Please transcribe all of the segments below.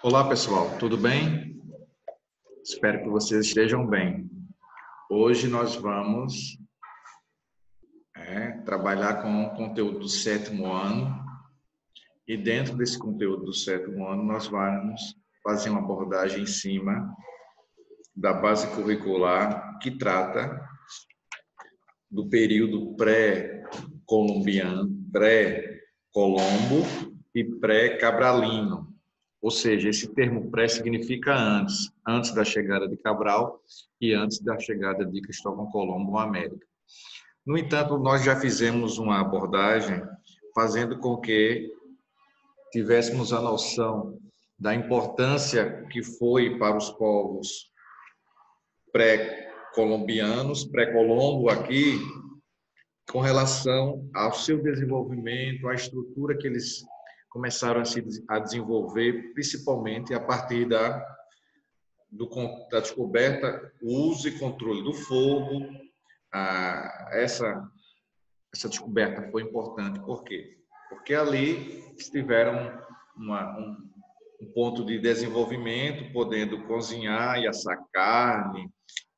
Olá, pessoal, tudo bem? Espero que vocês estejam bem. Hoje nós vamos trabalhar com o conteúdo do sétimo ano e dentro desse conteúdo do sétimo ano nós vamos fazer uma abordagem em cima da base curricular que trata do período pré-colombiano, pré-Colombo e pré-cabralino. Ou seja, esse termo pré significa antes da chegada de Cabral e antes da chegada de Cristóvão Colombo à América. No entanto, nós já fizemos uma abordagem fazendo com que tivéssemos a noção da importância que foi para os povos pré-colombianos, pré-Colombo aqui, com relação ao seu desenvolvimento, à estrutura que eles começaram a desenvolver, principalmente a partir da descoberta, o uso e controle do fogo. Essa descoberta foi importante. Por quê? Porque ali eles tiveram um ponto de desenvolvimento, podendo cozinhar e assar carne,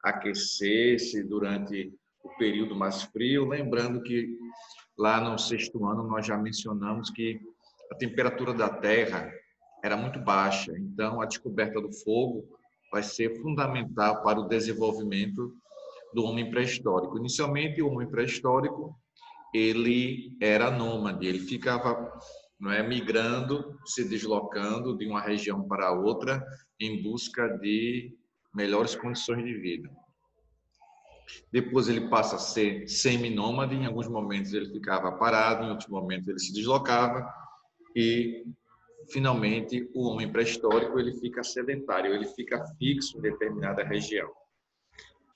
aquecer-se durante o período mais frio. Lembrando que lá no sexto ano nós já mencionamos que a temperatura da Terra era muito baixa, então a descoberta do fogo vai ser fundamental para o desenvolvimento do homem pré-histórico. Inicialmente, o homem pré-histórico ele era nômade, ele ficava migrando, se deslocando de uma região para outra em busca de melhores condições de vida. Depois ele passa a ser seminômade, em alguns momentos ele ficava parado, em outros momentos ele se deslocava e, finalmente, o homem pré-histórico ele fica sedentário, ele fica fixo em determinada região.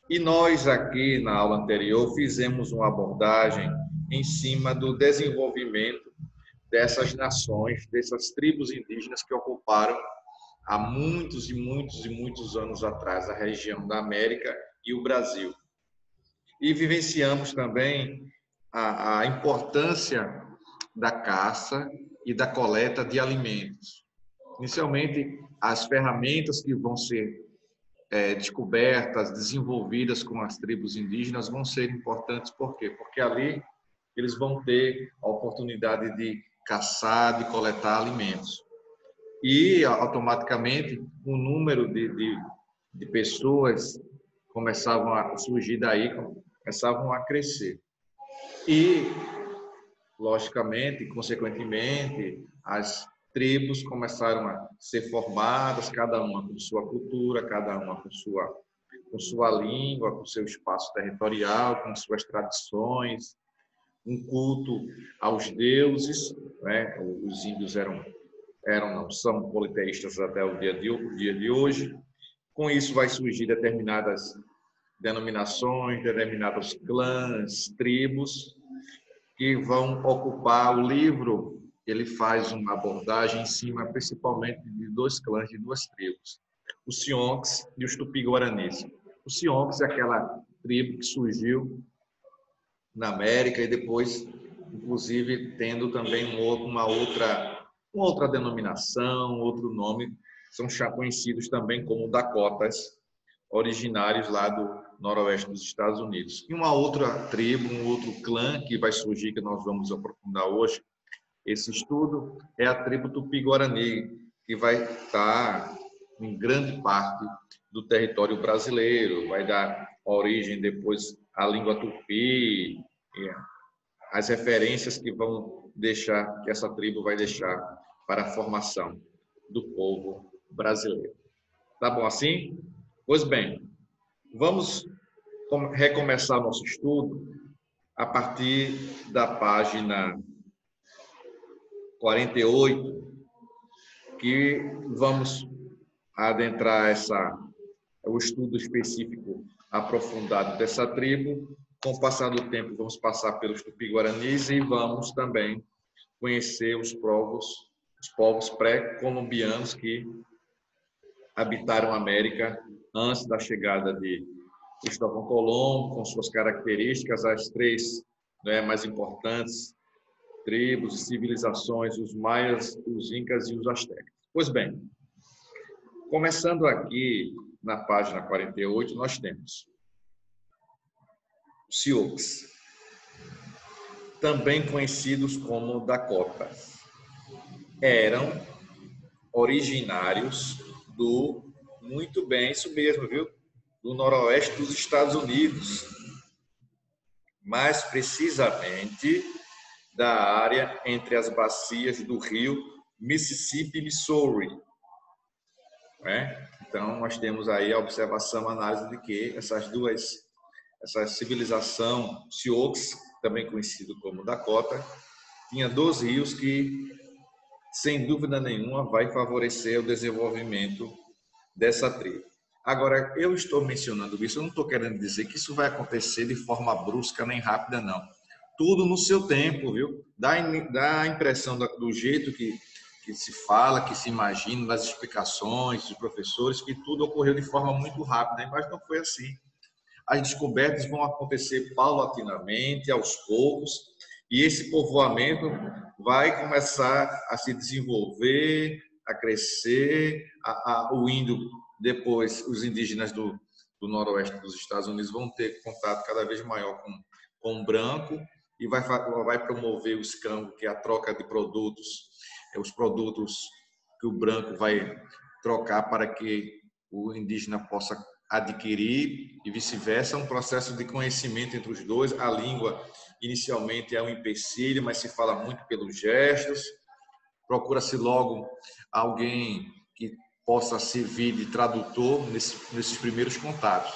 E nós aqui na aula anterior fizemos uma abordagem em cima do desenvolvimento dessas nações, dessas tribos indígenas que ocuparam há muitos e muitos e muitos anos atrás a região da América e o Brasil. E vivenciamos também a importância da caça e da coleta de alimentos. Inicialmente, as ferramentas que vão ser descobertas, desenvolvidas com as tribos indígenas vão ser importantes. Por quê? Porque ali eles vão ter a oportunidade de caçar, de coletar alimentos. E, automaticamente, o número de pessoas começavam a surgir daí, começavam a crescer. E, logicamente, consequentemente, as tribos começaram a ser formadas, cada uma com sua cultura, cada uma com sua língua, com seu espaço territorial, com suas tradições, um culto aos deuses, né? Os índios são politeístas até o dia de hoje. Com isso vai surgir determinadas denominações, determinados clãs, tribos, que vão ocupar. O livro ele faz uma abordagem em cima, principalmente, de dois clãs, de duas tribos, os Sionques e os Tupi-Guaranis. Os Sionques é aquela tribo que surgiu na América e depois, inclusive, tendo também uma outra denominação, outro nome, são conhecidos também como Dakotas, originários lá do noroeste dos Estados Unidos. E uma outra tribo, um outro clã que vai surgir, que nós vamos aprofundar hoje, esse estudo, é a tribo Tupi-Guarani, que vai estar em grande parte do território brasileiro, vai dar origem depois à língua tupi, as referências que vão deixar, que essa tribo vai deixar para a formação do povo brasileiro. Tá bom assim? Pois bem, vamos recomeçar nosso estudo a partir da página 48, que vamos adentrar o estudo específico aprofundado dessa tribo. Com o passar do tempo, vamos passar pelos Tupi-Guaranis e vamos também conhecer os povos pré-colombianos que habitaram a América antes da chegada de Cristóvão Colombo, com suas características, as três mais importantes tribos e civilizações, os maias, os incas e os astecas. Pois bem, Começando aqui na página 48, nós temos os Sioux, também conhecidos como Dakotas. Eram originários muito bem, isso mesmo, viu? Do noroeste dos Estados Unidos, mais precisamente da área entre as bacias do rio Mississippi e Missouri. Então, nós temos aí a observação, a análise de que essa civilização Sioux, também conhecido como Dakota, tinha 2 rios que, sem dúvida nenhuma, vai favorecer o desenvolvimento dessa tribo. Agora, eu estou mencionando isso, eu não estou querendo dizer que isso vai acontecer de forma brusca nem rápida, não. Tudo no seu tempo, viu? Dá a impressão do jeito que se fala, que se imagina, das explicações dos professores, que tudo ocorreu de forma muito rápida, mas não foi assim. As descobertas vão acontecer paulatinamente, aos poucos, e esse povoamento vai começar a se desenvolver, a crescer, o índio, depois os indígenas do noroeste dos Estados Unidos vão ter contato cada vez maior com o branco e vai promover o escambo, que é a troca de produtos, os produtos que o branco vai trocar para que o indígena possa adquirir e vice-versa, um processo de conhecimento entre os dois. A língua inicialmente é um empecilho, mas se fala muito pelos gestos. Procura-se logo alguém que possa servir de tradutor nesses primeiros contatos.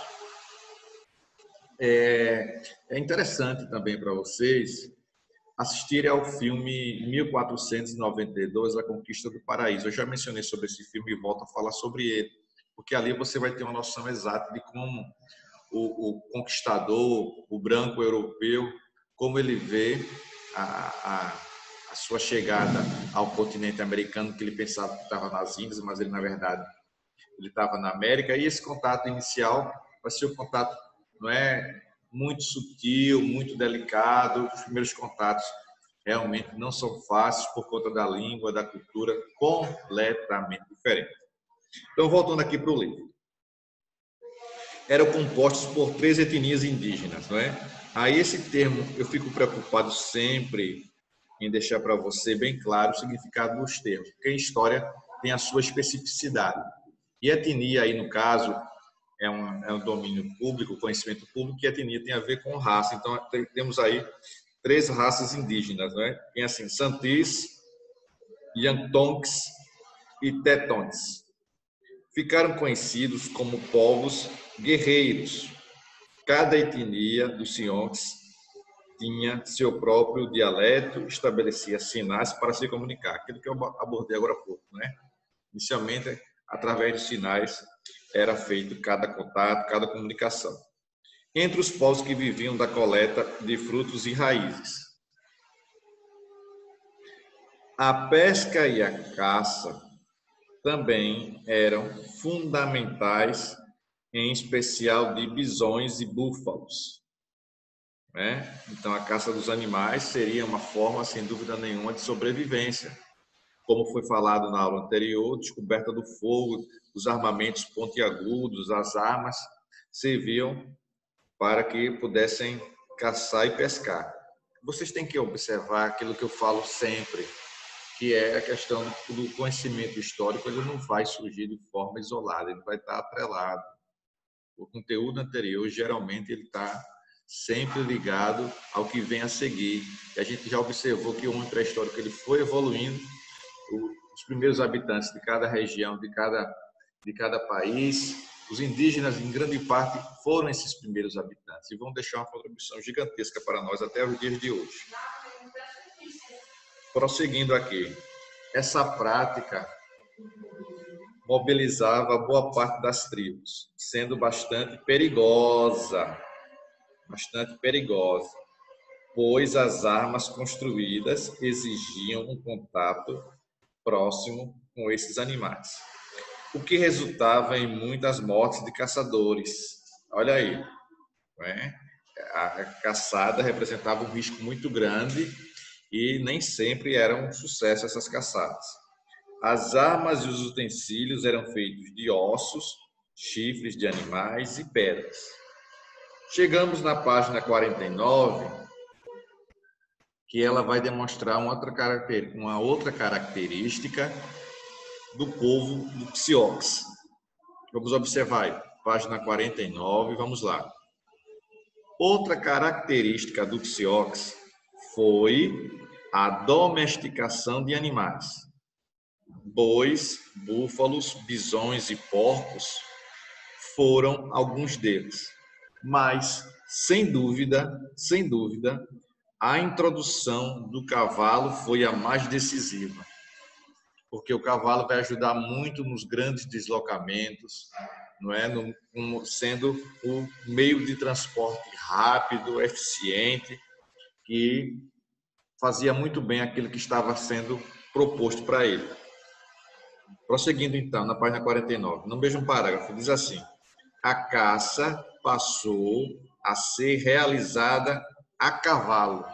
É interessante também para vocês assistirem ao filme 1492, A Conquista do Paraíso. Eu já mencionei sobre esse filme e volto a falar sobre ele, porque ali você vai ter uma noção exata de como o conquistador, o branco europeu, como ele vê a sua chegada ao continente americano, que ele pensava que estava nas Índias, mas ele, na verdade, ele estava na América. E esse contato inicial vai ser um contato, não é muito sutil, muito delicado. Os primeiros contatos realmente não são fáceis por conta da língua, da cultura completamente diferente. Então, voltando aqui para o livro. Eram compostos por 3 etnias indígenas, não é? Aí esse termo, eu fico preocupado sempre em deixar para você bem claro o significado dos termos, porque a história tem a sua especificidade. E etnia aí, no caso, é um domínio público, conhecimento público, e etnia tem a ver com raça. Então, temos aí 3 raças indígenas, não é? Tem assim, Santis, Yantonks e Tetons. Ficaram conhecidos como povos guerreiros. Cada etnia dos Sionks tinha seu próprio dialeto, estabelecia sinais para se comunicar. Aquilo que eu abordei agora há pouco, né? Inicialmente, através de sinais, era feito cada contato, cada comunicação. Entre os povos que viviam da coleta de frutos e raízes. A pesca e a caça também eram fundamentais, em especial de bisões e búfalos. Então, a caça dos animais seria uma forma, sem dúvida nenhuma, de sobrevivência. Como foi falado na aula anterior, descoberta do fogo, os armamentos pontiagudos, as armas, serviam para que pudessem caçar e pescar. Vocês têm que observar aquilo que eu falo sempre, que é a questão do conhecimento histórico. Ele não vai surgir de forma isolada, ele vai estar atrelado. O conteúdo anterior, geralmente, ele está sempre ligado ao que vem a seguir. E a gente já observou que o homem pré-histórico ele foi evoluindo. Os primeiros habitantes de cada região, de cada país, os indígenas, em grande parte, foram esses primeiros habitantes e vão deixar uma contribuição gigantesca para nós até os dias de hoje. Prosseguindo aqui, essa prática mobilizava boa parte das tribos, sendo bastante perigosa, pois as armas construídas exigiam um contato próximo com esses animais, o que resultava em muitas mortes de caçadores. Olha aí, a caçada representava um risco muito grande e nem sempre era um sucesso essas caçadas. As armas e os utensílios eram feitos de ossos, chifres de animais e pedras. Chegamos na página 49, que ela vai demonstrar uma outra característica do povo do Xiox. Vamos observar aí, página 49, vamos lá. Outra característica do Xiox foi a domesticação de animais. Bois, búfalos, bisões e porcos foram alguns deles. Mas, sem dúvida, a introdução do cavalo foi a mais decisiva, porque o cavalo vai ajudar muito nos grandes deslocamentos, não é? Sendo o meio de transporte rápido, eficiente, que fazia muito bem aquilo que estava sendo proposto para ele. Prosseguindo então, na página 49, no mesmo parágrafo, diz assim: a caça passou a ser realizada a cavalo,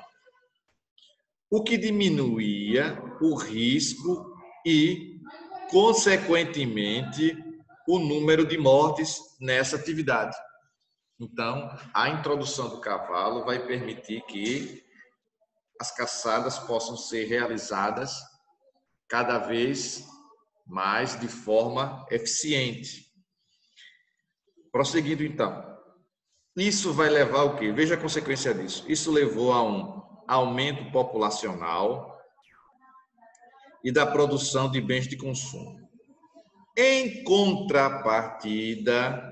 o que diminuía o risco e, consequentemente, o número de mortes nessa atividade. Então, a introdução do cavalo vai permitir que as caçadas possam ser realizadas cada vez mais de forma eficiente. Prosseguindo então, isso vai levar ao quê? Veja a consequência disso. Isso levou a um aumento populacional e da produção de bens de consumo. Em contrapartida,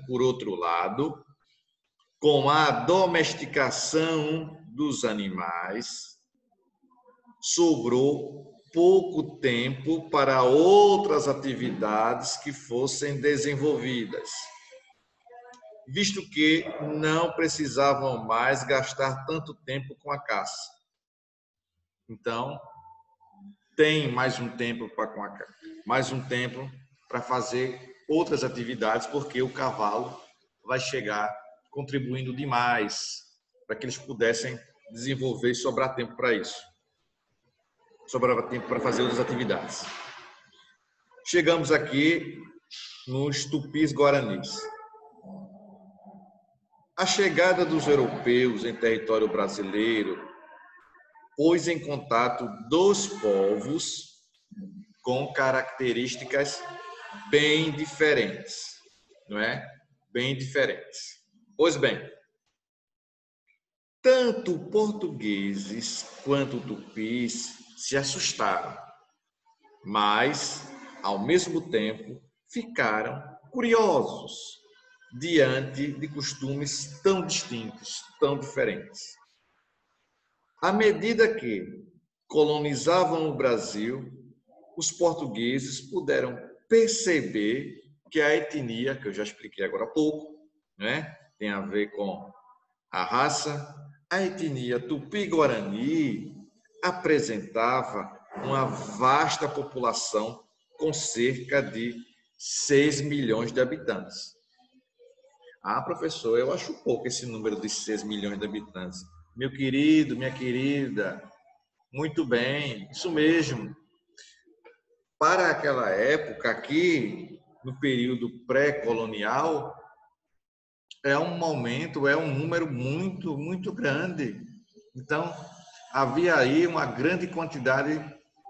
por outro lado, com a domesticação dos animais, sobrou pouco tempo para outras atividades que fossem desenvolvidas, visto que não precisavam mais gastar tanto tempo com a caça. Então, tem mais um tempo para fazer outras atividades, porque o cavalo vai chegar contribuindo demais para que eles pudessem desenvolver e sobrar tempo para isso. Sobrava tempo para fazer outras atividades. Chegamos aqui nos tupis guaranis. A chegada dos europeus em território brasileiro pôs em contato dois povos com características bem diferentes, não é? Bem diferentes. Pois bem, tanto portugueses quanto tupis se assustaram, mas, ao mesmo tempo, ficaram curiosos diante de costumes tão distintos, tão diferentes. À medida que colonizavam o Brasil, os portugueses puderam perceber que a etnia, que eu já expliquei agora há pouco, né, tem a ver com a raça, a etnia Tupi-Guarani apresentava uma vasta população com cerca de 6 milhões de habitantes. Ah, professor, eu acho pouco esse número de 6 milhões de habitantes. Meu querido, minha querida, muito bem, isso mesmo. Para aquela época aqui, no período pré-colonial, é um número muito, muito grande. Então, havia aí uma grande quantidade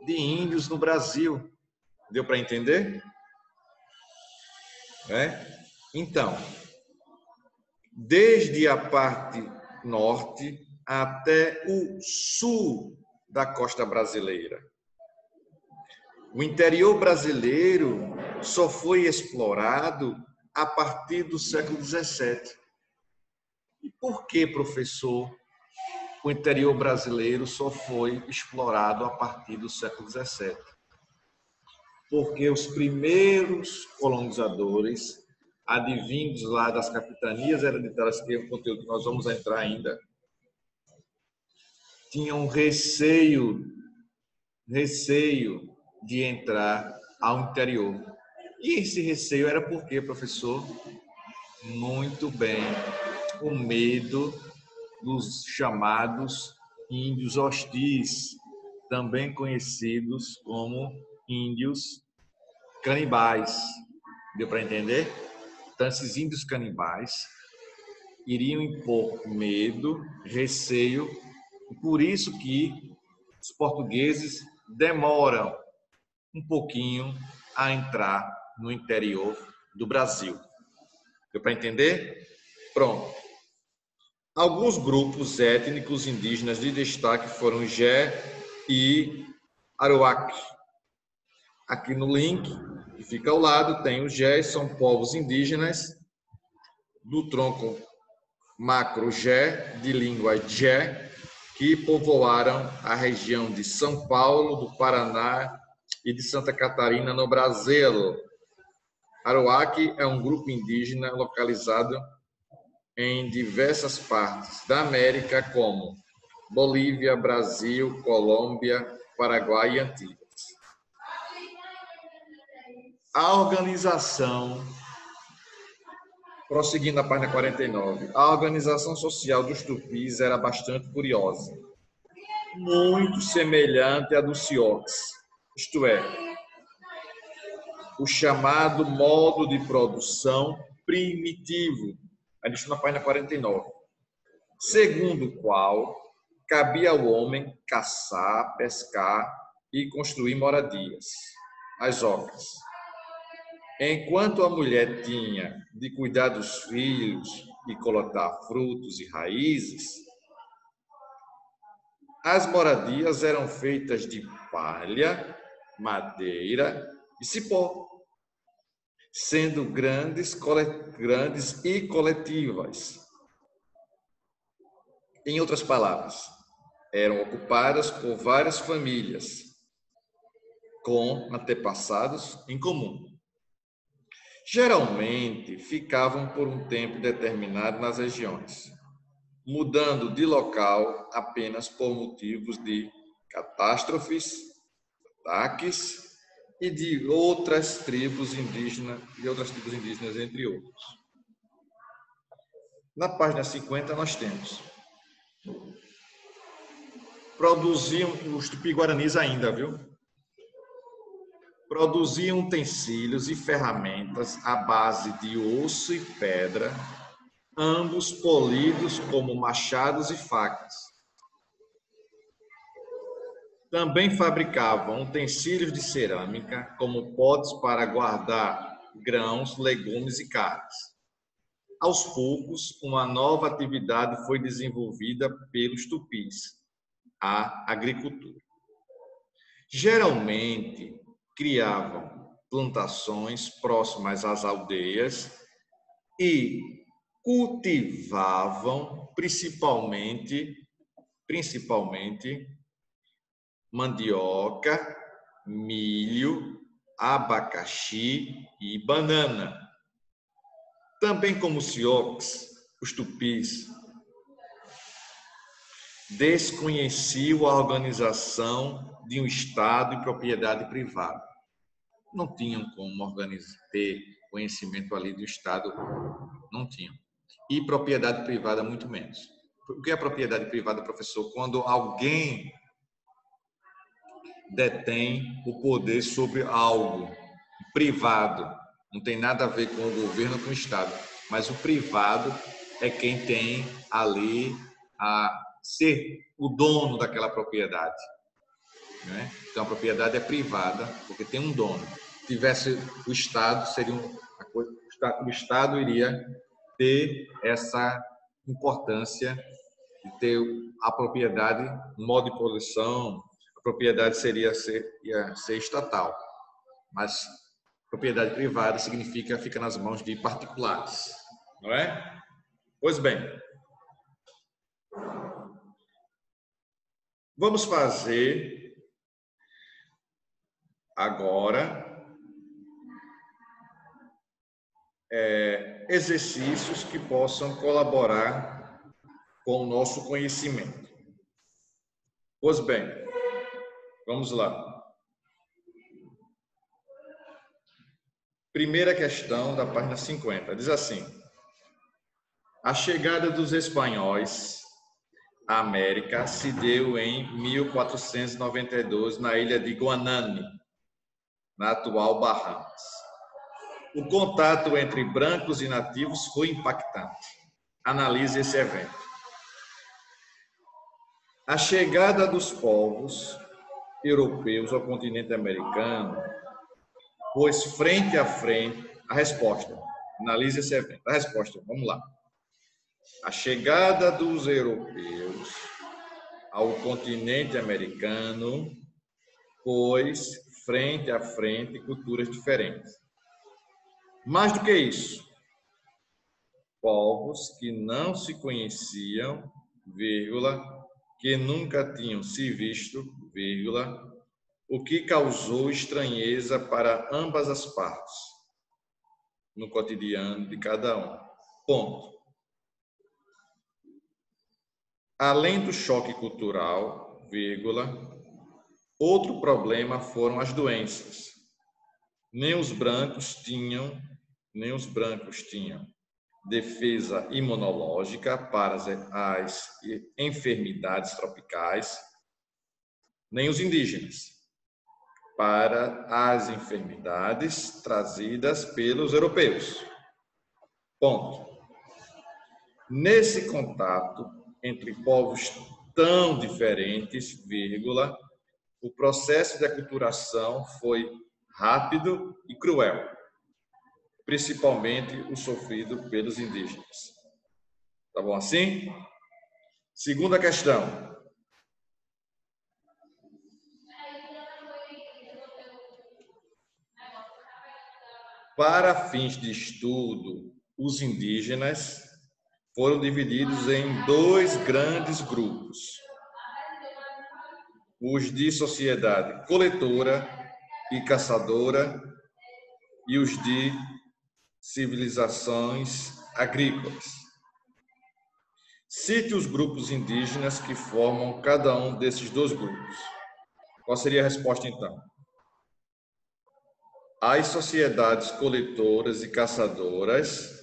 de índios no Brasil. Deu para entender? Então, desde a parte norte até o sul da costa brasileira. O interior brasileiro só foi explorado a partir do século XVII. E por que, professor, o interior brasileiro só foi explorado a partir do século XVII? Porque os primeiros colonizadores, advindos lá das capitanias hereditárias, que é um conteúdo que nós vamos entrar ainda, tinham receio de entrar ao interior. E esse receio era por quê, professor? Muito bem, o medo dos chamados índios hostis, também conhecidos como índios canibais. Deu para entender? Então, esses índios canibais iriam impor medo, receio, e por isso que os portugueses demoram um pouquinho a entrar no interior do Brasil. Deu para entender? Pronto. Alguns grupos étnicos indígenas de destaque foram Jé e Aruac. Aqui no link, que fica ao lado, tem os Jé, são povos indígenas do tronco macro-Jé, de língua Jé, que povoaram a região de São Paulo, do Paraná e de Santa Catarina, no Brasil. Aruac é um grupo indígena localizado em diversas partes da América, como Bolívia, Brasil, Colômbia, Paraguai e Antilhas. A organização, prosseguindo a página 49, a organização social dos tupis era bastante curiosa, muito semelhante à dos sioux, isto é, o chamado modo de produção primitivo. Aí deixa na página 49. Segundo o qual cabia ao homem caçar, pescar e construir moradias, as ocas. Enquanto a mulher tinha de cuidar dos filhos e coletar frutos e raízes, as moradias eram feitas de palha, madeira e cipó, sendo grandes e coletivas. Em outras palavras, eram ocupadas por várias famílias, com antepassados em comum. Geralmente, ficavam por um tempo determinado nas regiões, mudando de local apenas por motivos de catástrofes, ataques e de outras tribos indígenas, entre outros. Na página 50 nós temos: produziam os tupi-guaranis ainda, viu? Produziam utensílios e ferramentas à base de osso e pedra, ambos polidos como machados e facas. Também fabricavam utensílios de cerâmica, como potes para guardar grãos, legumes e carnes. Aos poucos, uma nova atividade foi desenvolvida pelos tupis, a agricultura. Geralmente, criavam plantações próximas às aldeias e cultivavam principalmente mandioca, milho, abacaxi e banana. Também como os sioux, os tupis desconheciam a organização de um Estado e propriedade privada. Não tinham como ter conhecimento ali do Estado, não tinham. E propriedade privada, muito menos. O que é propriedade privada, professor? Quando alguém detém o poder sobre algo privado, não tem nada a ver com o governo ou com o Estado, mas o privado é quem tem ali a ser o dono daquela propriedade. Né? Então, a propriedade é privada, porque tem um dono. Se tivesse o Estado, o Estado iria ter essa importância de ter a propriedade, o modo de produção, a propriedade ia ser estatal. Mas propriedade privada significa fica nas mãos de particulares, não é? Pois bem, vamos fazer agora exercícios que possam colaborar com o nosso conhecimento. Pois bem, vamos lá. Primeira questão da página 50, diz assim: a chegada dos espanhóis América se deu em 1492 na ilha de Guanane, na atual Bahamas. O contato entre brancos e nativos foi impactante. Analise esse evento. A chegada dos povos europeus ao continente americano, pois frente a frente, a resposta. Analise esse evento. A resposta, vamos lá. A chegada dos europeus ao continente americano, pois frente a frente culturas diferentes. Mais do que isso, povos que não se conheciam, vírgula, que nunca tinham se visto, vírgula, o que causou estranheza para ambas as partes, no cotidiano de cada um. Ponto. Além do choque cultural, vírgula, outro problema foram as doenças. Nem os brancos tinham defesa imunológica para as enfermidades tropicais, nem os indígenas para as enfermidades trazidas pelos europeus. Ponto. Nesse contato entre povos tão diferentes, vírgula, o processo de aculturação foi rápido e cruel, principalmente o sofrido pelos indígenas. Tá bom assim? Segunda questão. Para fins de estudo, os indígenas foram divididos em dois grandes grupos: os de sociedade coletora e caçadora e os de civilizações agrícolas. Cite os grupos indígenas que formam cada um desses dois grupos. Qual seria a resposta, então? As sociedades coletoras e caçadoras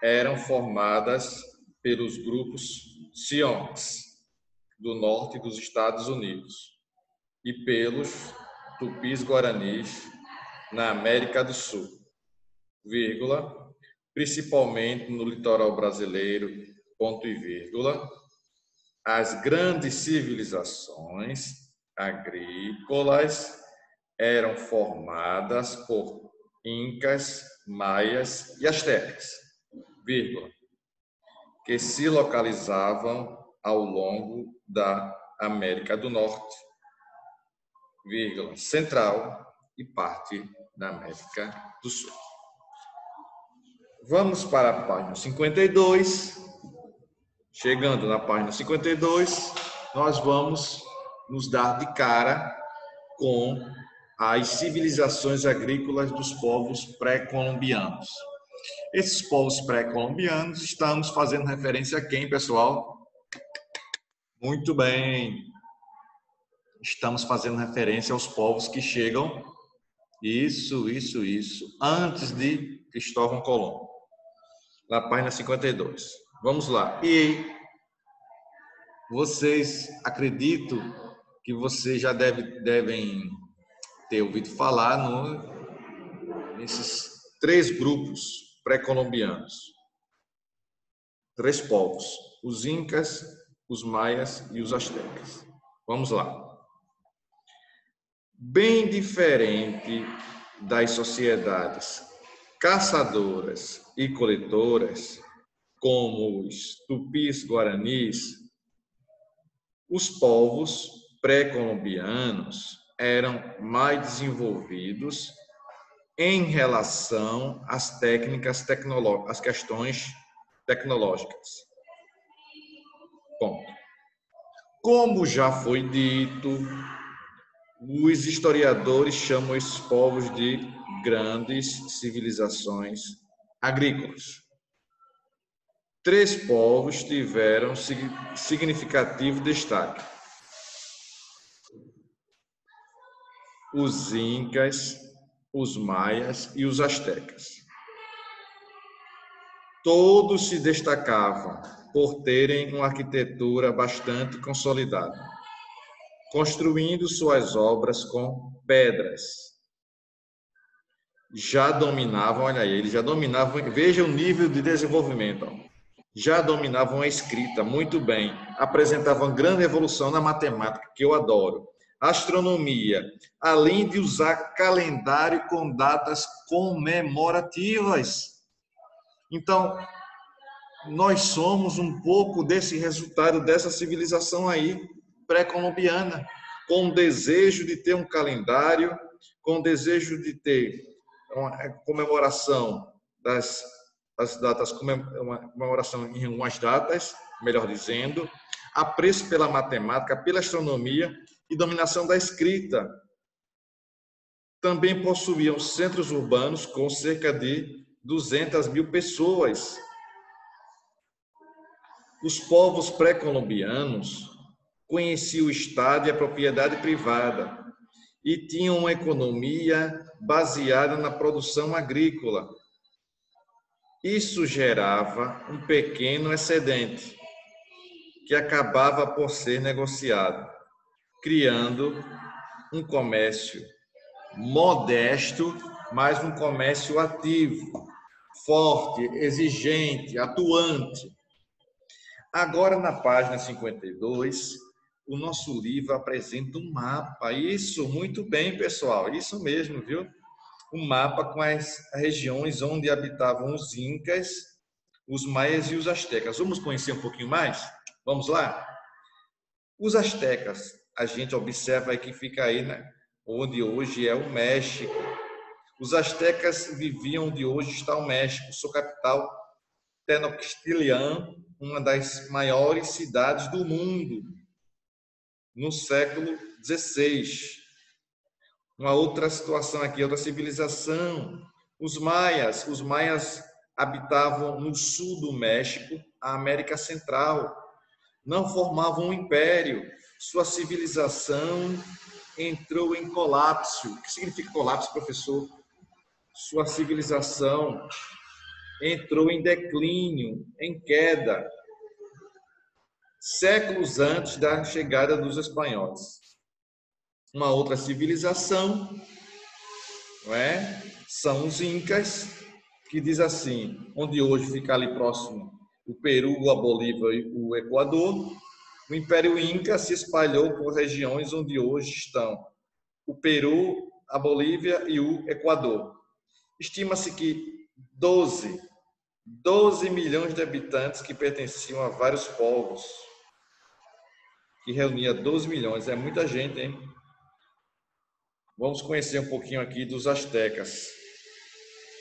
eram formadas pelos grupos Sioux, do norte dos Estados Unidos, e pelos Tupis-Guaranis, na América do Sul, vírgula, principalmente no litoral brasileiro, ponto e vírgula. As grandes civilizações agrícolas eram formadas por incas, maias e astecas, vírgula, que se localizavam ao longo da América do Norte, vírgula, central e parte da América do Sul. Vamos para a página 52. Chegando na página 52, nós vamos nos dar de cara com as civilizações agrícolas dos povos pré-colombianos. Esses povos pré-colombianos, estamos fazendo referência a quem, pessoal? Muito bem. Estamos fazendo referência aos povos que chegam, isso, antes de Cristóvão Colombo. Na página 52. Vamos lá. E vocês, acredito que vocês já devem ter ouvido falar nesses três grupos pré-colombianos. Três povos: os incas, os maias e os astecas. Vamos lá. Bem diferente das sociedades caçadoras e coletoras, como os tupis-guaranis, os povos pré-colombianos eram mais desenvolvidos em relação às às questões tecnológicas. Ponto. Como já foi dito, os historiadores chamam esses povos de grandes civilizações agrícolas. Três povos tiveram significativo destaque: os incas, os maias e os astecas. Todos se destacavam por terem uma arquitetura bastante consolidada, construindo suas obras com pedras. Já dominavam, olha aí, eles já dominavam, veja o nível de desenvolvimento. Já dominavam a escrita muito bem, apresentavam grande evolução na matemática, que eu adoro. Astronomia, além de usar calendário com datas comemorativas. Então, nós somos um pouco desse resultado dessa civilização aí, pré-colombiana, com o desejo de ter um calendário, com o desejo de ter uma comemoração das datas, uma comemoração em umas datas, melhor dizendo, apreço pela matemática, pela astronomia e dominação da escrita. Também possuíam centros urbanos com cerca de 200 mil pessoas. Os povos pré-colombianos conheciam o Estado e a propriedade privada e tinham uma economia baseada na produção agrícola. Isso gerava um pequeno excedente que acabava por ser negociado, criando um comércio modesto, mas um comércio ativo, forte, exigente, atuante. Agora, na página 52, o nosso livro apresenta um mapa. Isso, muito bem, pessoal. Isso mesmo, viu? Um mapa com as regiões onde habitavam os incas, os maias e os astecas. Vamos conhecer um pouquinho mais? Vamos lá? Os astecas, a gente observa que fica aí, né? Onde hoje é o México. Os astecas viviam onde hoje está o México, sua capital, Tenochtitlan, uma das maiores cidades do mundo, no século XVI. Uma outra situação aqui, outra civilização, os maias habitavam no sul do México, a América Central, não formavam um império, sua civilização entrou em colapso. O que significa colapso, professor? Sua civilização entrou em declínio, em queda, séculos antes da chegada dos espanhóis. Uma outra civilização, não é? São os incas, que diz assim, onde hoje fica ali próximo o Peru, a Bolívia e o Equador. O Império Inca se espalhou por regiões onde hoje estão o Peru, a Bolívia e o Equador. Estima-se que 12 milhões de habitantes que pertenciam a vários povos, que reunia 12 milhões. É muita gente, hein? Vamos conhecer um pouquinho aqui dos astecas,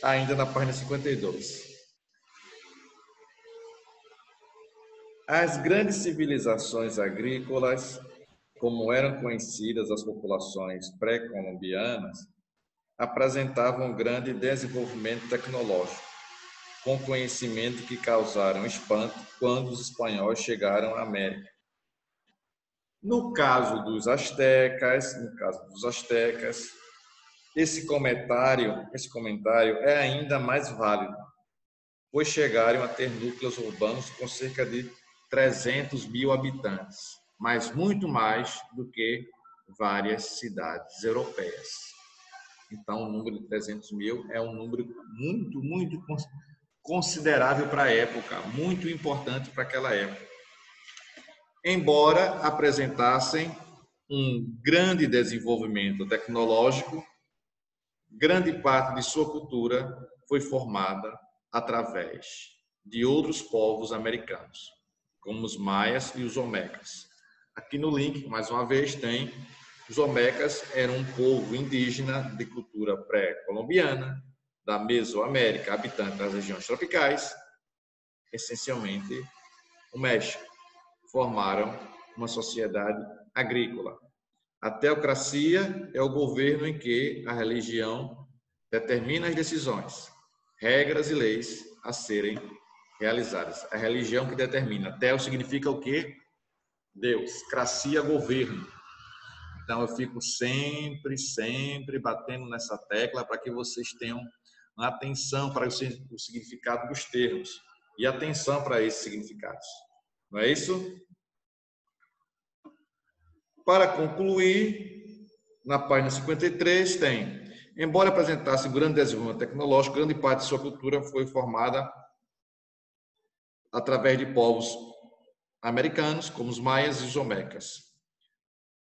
ainda na página 52. As grandes civilizações agrícolas, como eram conhecidas as populações pré-colombianas, apresentavam um grande desenvolvimento tecnológico, com conhecimento que causaram espanto quando os espanhóis chegaram à América. No caso dos astecas, esse comentário é ainda mais válido, pois chegaram a ter núcleos urbanos com cerca de 300 mil habitantes, mas muito mais do que várias cidades europeias. Então, o número de 300 mil é um número muito considerável para a época, muito importante para aquela época. Embora apresentassem um grande desenvolvimento tecnológico, grande parte de sua cultura foi formada através de outros povos americanos, como os maias e os olmecas. Aqui no link, mais uma vez, tem os olmecas, eram um povo indígena de cultura pré-colombiana, da Mesoamérica, habitante das regiões tropicais, essencialmente o México. Formaram uma sociedade agrícola. A teocracia é o governo em que a religião determina as decisões, regras e leis a serem realizadas. A religião que determina. Teo significa o quê? Deus. Cracia, governo. Então, eu fico sempre batendo nessa tecla para que vocês tenham atenção para o significado dos termos. e atenção para esses significados. Não é isso? Para concluir, na página 53 tem: embora apresentasse um grande desenvolvimento tecnológico, grande parte de sua cultura foi formada através de povos americanos, como os maias e os olmecas.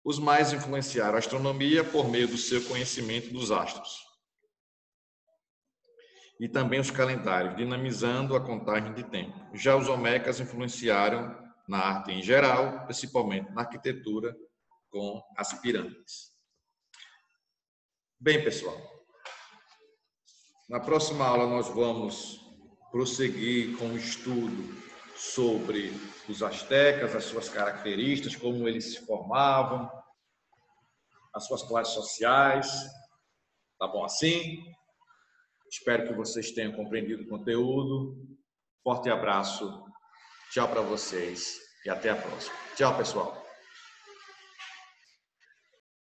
Os maias influenciaram a astronomia por meio do seu conhecimento dos astros e também os calendários, dinamizando a contagem de tempo. Já os olmecas influenciaram na arte em geral, principalmente na arquitetura, com as pirâmides. Bem, pessoal, na próxima aula nós vamos prosseguir com o estudo sobre os astecas, as suas características, como eles se formavam, as suas classes sociais. Tá bom assim? Espero que vocês tenham compreendido o conteúdo. Forte abraço. Tchau para vocês e até a próxima. Tchau, pessoal.